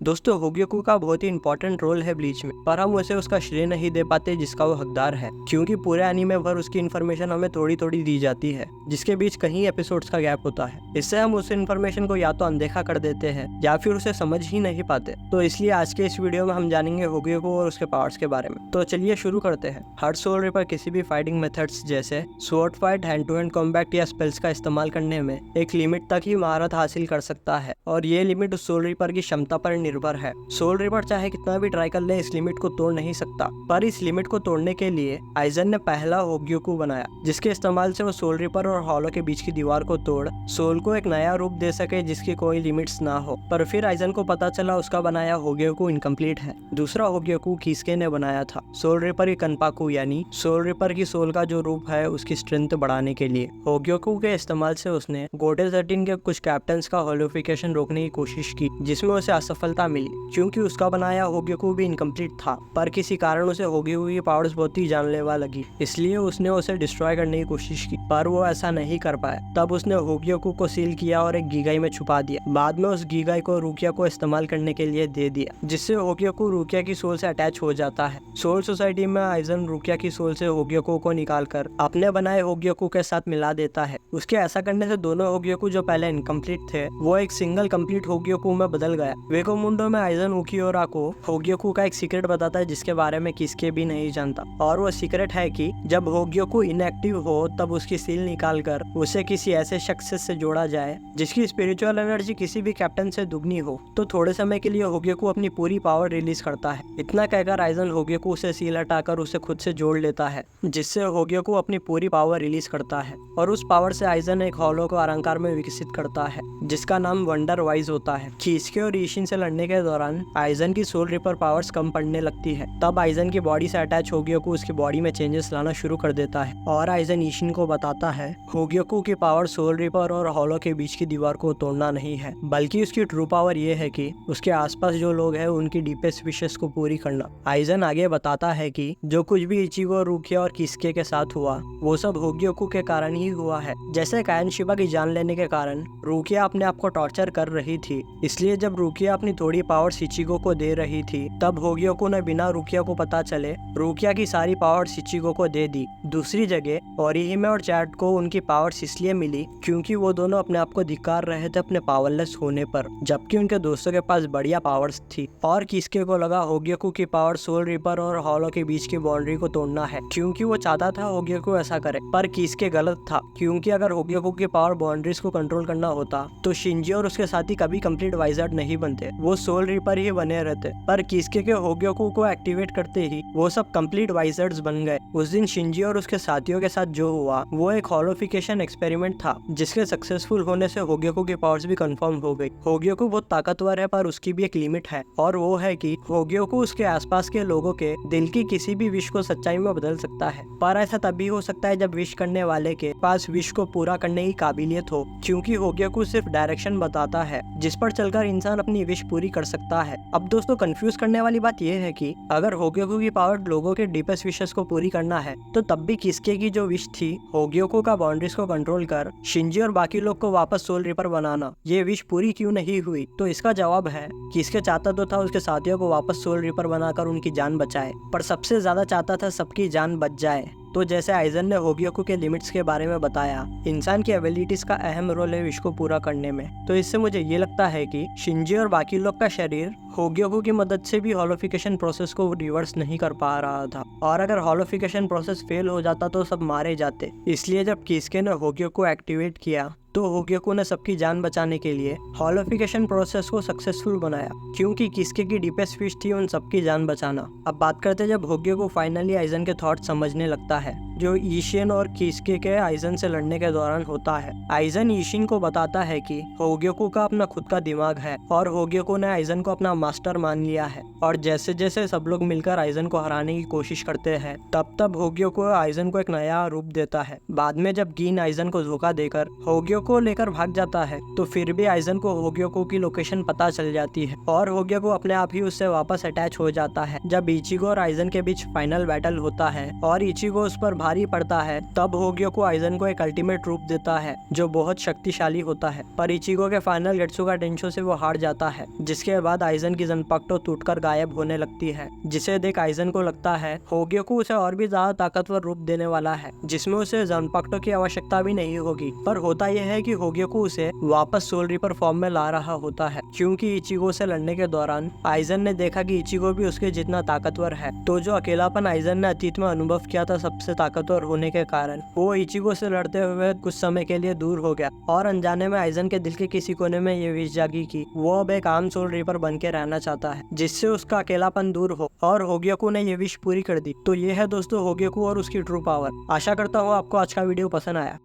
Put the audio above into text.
दोस्तों होग्योकू का बहुत ही इंपॉर्टेंट रोल है ब्लीच में, पर हम उसे उसका श्रेय नहीं दे पाते जिसका वो हकदार है, क्योंकि पूरे एनीमे भर उसकी इन्फॉर्मेशन हमें थोड़ी थोड़ी दी जाती है, जिसके बीच कहीं एपिसोड्स का गैप होता है। इससे हम उस इन्फॉर्मेशन को या तो अनदेखा कर देते हैं या फिर उसे समझ ही नहीं पाते। तो इसलिए आज के इस वीडियो में हम जानेंगे होग्योकू और उसके पावर्स के बारे में। तो चलिए शुरू करते हैं। हर सोल रिपर किसी भी फाइटिंग मेथड्स जैसे sword fight, hand to hand combat या स्पेल्स का इस्तेमाल करने में एक लिमिट तक ही महारत हासिल कर सकता है, और ये लिमिट उस सोल रिपर की क्षमता पर निर्भर है। सोल रिपर चाहे कितना भी ट्राई कर ले इस लिमिट को तोड़ नहीं सकता, पर इस लिमिट को तोड़ने के लिए आइजन ने पहला होग्योकू बनाया, जिसके इस्तेमाल से वो सोल रिपर और हॉलो के बीच की दीवार को तोड़ सोल को एक नया रूप दे सके जिसकी कोई लिमिट्स ना हो। पर फिर आइजन को पता चला उसका बनाया होग्योकू इनकम्प्लीट है। दूसरा होग्योकू किसके ने बनाया था, सोल रिपर की कनपाकू यानी सोल रिपर की सोल का जो रूप है उसकी स्ट्रेंथ बढ़ाने के लिए। होग्योकू के इस्तेमाल से उसने गोटे 13 के कुछ कैप्टन्स का होलोफिकेशन रोकने की कोशिश की, जिसमें उसे असफलता मिली क्योंकि उसका बनाया होग्योकू भी इनकम्प्लीट था। पर किसी कारण उसे होग्योकू की पावर्स बहुत ही जानलेवा लगी, इसलिए उसने उसे डिस्ट्रॉय करने की कोशिश की, पर वो ऐसा नहीं कर पाया। तब उसने होग्योकू को सील किया और एक गीगाई में छुपा दिया। बाद में उस गीगाई को रुकिया को इस्तेमाल करने के लिए दे दिया, जिससे होग्योकू रुकिया की सोल से अटैच हो जाता है। सोल सोसाइटी में आइजन रुकिया की सोल से होग्योकू को निकालकर अपने बनाए होग्योकू के साथ मिला देता है। उसके ऐसा करने से दोनों होग्योकू जो पहले इनकम्प्लीट थे वो एक सिंगल कंप्लीट होग्योकू में बदल गया। वेकोमुंडो में आइजन उकियोरा को होग्योकू का एक सीक्रेट बताता है जिसके बारे में किसके भी नहीं जानता, और वो सीक्रेट है कि जब होग्योकू इनएक्टिव हो तब उसकी सील निकालकर उसे किसी ऐसे शख्स से जोड़ा जाए जिसकी स्पिरिचुअल एनर्जी किसी भी कैप्टन से दुगनी हो, तो थोड़े समय के लिए होग्योकू अपनी पूरी पावर रिलीज करता है। इतना कहकर आइजन होग्योकू से सील हटाकर उसे खुद से जोड़ लेता है, जिससे होग्योकू अपनी पूरी पावर रिलीज करता है, और उस पावर से आइजन एक हॉलो को अलंकार में विकसित करता है जिसका नाम वंडर वाइज होता है। किसके और ईशिन से लड़ने के दौरान आइजन की सोल रिपर पावर्स कम पड़ने लगती है। तब आइजन की बॉडी से अटैच होग्योकू उसकी बॉडी में चेंजेस लाना शुरू कर देता है, और आइजन ईशिन को बताता है होग्योकू की पावर सोल रिपर और हॉलो के बीच की दीवार को तोड़ना नहीं है, बल्कि उसकी ट्रू पावर ये है कि उसके आसपास जो लोग हैं उनकी डीपेस्ट विशेस को पूरी करना। आइजन आगे बताता है कि जो कुछ भी इचिगो, रुकिया और किसके के साथ हुआ वो सब होग्योकू के कारण ही हुआ है। जैसे कायनशिबा की जान लेने के कारण रुकिया अपने आप को टॉर्चर कर रही थी, इसलिए जब रुकिया अपनी थोड़ी पावर इचिगो को दे रही थी तब होग्योकू ने बिना रुकिया को पता चले रुकिया की सारी पावर इचिगो को दे दी। दूसरी जगह ओरिहिमे और चैट को उनकी पावर्स इसलिए मिली क्योंकि वो दोनों अपने आप को धिक्कार रहे थे अपने पावरलेस होने पर, जबकि उनके दोस्तों के पास बढ़िया पावर्स थी। और किसके को लगा होग्योकू की पावर सोल रिपर और हॉलो के बीच की बाउंड्री को तोड़ना है, क्योंकि वो चाहता था होग्योकू ऐसा करे। पर किसके गलत था, क्योंकि अगर होग्योकू की पावर बाउंड्रीज को कंट्रोल करना होता तो शिंजी और उसके साथी कभी कंप्लीट वाइजर्ड नहीं बनते, वो सोल रिपर ही बने रहते। पर किसके के होग्योकू को एक्टिवेट करते ही वो सब कंप्लीट वाइजर्ड्स बन गए। उस दिन शिंजी और उसके साथियों के साथ जो हुआ वो एक हॉलोफिकेशन एक्सपेरिमेंट था, जिसके सक्सेसफुल होने से होग्योकू की पावर्स भी कंफर्म हो गई। होग्योकू बहुत ताकतवर है, पर उसकी भी एक लिमिट है, और वो है कि होग्योकू उसके आसपास के लोगों के दिल की किसी भी विश को सच्चाई में बदल सकता है। पर ऐसा तभी हो सकता है जब विश करने वाले के पास विश को पूरा करने की काबिलियत हो, क्योंकि होग्योकू सिर्फ डायरेक्शन बताता है जिस पर चलकर इंसान अपनी विश पूरी कर सकता है। अब दोस्तों कंफ्यूज करने वाली बात यह है कि अगर होग्योकू की पावर लोगों के डीपेस्ट विशेस को पूरी करना है तो तब भी किसके की जो विश थी होग्योकू का बाउंड्रीज को कंट्रोल कर शिंजी और बाकी लोग को वापस सोल रिपर बनाना, ये विश पूरी क्यों नहीं हुई? तो इसका जवाब है किसके चाहता तो था उसके साथियों को वापस सोल रिपर बनाकर उनकी जान बचाए, पर सबसे ज्यादा चाहता था सबकी जान बच जाए। तो जैसे आइजन ने होग्योकू के लिमिट्स के बारे में बताया, इंसान की एबिलिटीज का अहम रोल है विश को पूरा करने में। तो इससे मुझे ये लगता है कि शिंजी और बाकी लोग का शरीर होग्योकू की मदद से भी हॉलोफिकेशन प्रोसेस को रिवर्स नहीं कर पा रहा था, और अगर हॉलोफिकेशन प्रोसेस फेल हो जाता तो सब मारे जाते। इसलिए जब किसके ने होग्योकू एक्टिवेट किया तो होग्योकू ने सबकी जान बचाने के लिए हॉलोफिकेशन प्रोसेस को सक्सेसफुल बनाया, क्योंकि किसके की डीपेस्ट विश थी उन सबकी जान बचाना। अब बात करते हैं जब होग्योकू फाइनली आइजन के थॉट समझने लगता है, जो ईशिन और किसके के आइजन से लड़ने के दौरान होता है। आइजन ईशिन को बताता है कि होग्योकू का अपना खुद का दिमाग है, और होग्योकू ने आइजन को अपना मास्टर मान लिया है, और जैसे जैसे सब लोग मिलकर आइजन को हराने की कोशिश करते हैं तब तब होग्योकू आइजन को एक नया रूप देता है। बाद में जब गीन आइजन को धोखा देकर होग्योकू को लेकर भाग जाता है तो फिर भी आइजन को होग्योकू की लोकेशन पता चल जाती है, और होग्योकू अपने आप ही उससे वापस अटैच हो जाता है। जब इचिगो और आइजन के बीच फाइनल बैटल होता है और इचिगो उस पर भारी पड़ता है तब होग्योकू आइजन को एक अल्टीमेट रूप देता है जो बहुत शक्तिशाली होता है। पर इचिगो के फाइनल गेट्सुगा टेंशो से वो हार जाता है, जिसके बाद आइजन की ज़नपाक्टो टूटकर गायब होने लगती है, जिसे देख आइजन को लगता है होग्योकू उसे और भी ज्यादा ताकतवर रूप देने वाला है जिसमें उसे ज़नपाक्टो की आवश्यकता भी नहीं होगी। पर होता यह है कि होग्योकू उसे वापस सोल रीपर फॉर्म में ला रहा होता है, क्योंकि इचिगो से लड़ने के दौरान आइजन ने देखा कि इचिगो भी उसके जितना ताकतवर है। तो जो अकेलापन आइजन ने अतीत में अनुभव किया था सबसे ताकतवर होने के कारण, वो इचिगो से लड़ते हुए कुछ समय के लिए दूर हो गया और अनजाने में आइजन के दिल के किसी कोने में ये विश जागी कि वो अब एक आम सोल रीपर बन के रहना चाहता है, जिससे उसका अकेलापन दूर हो, और होग्योकू ने ये विश पूरी कर दी। तो ये है दोस्तों होग्योकू और उसकी ट्रू पावर। आशा करता हूँ आपको आज का वीडियो पसंद आया।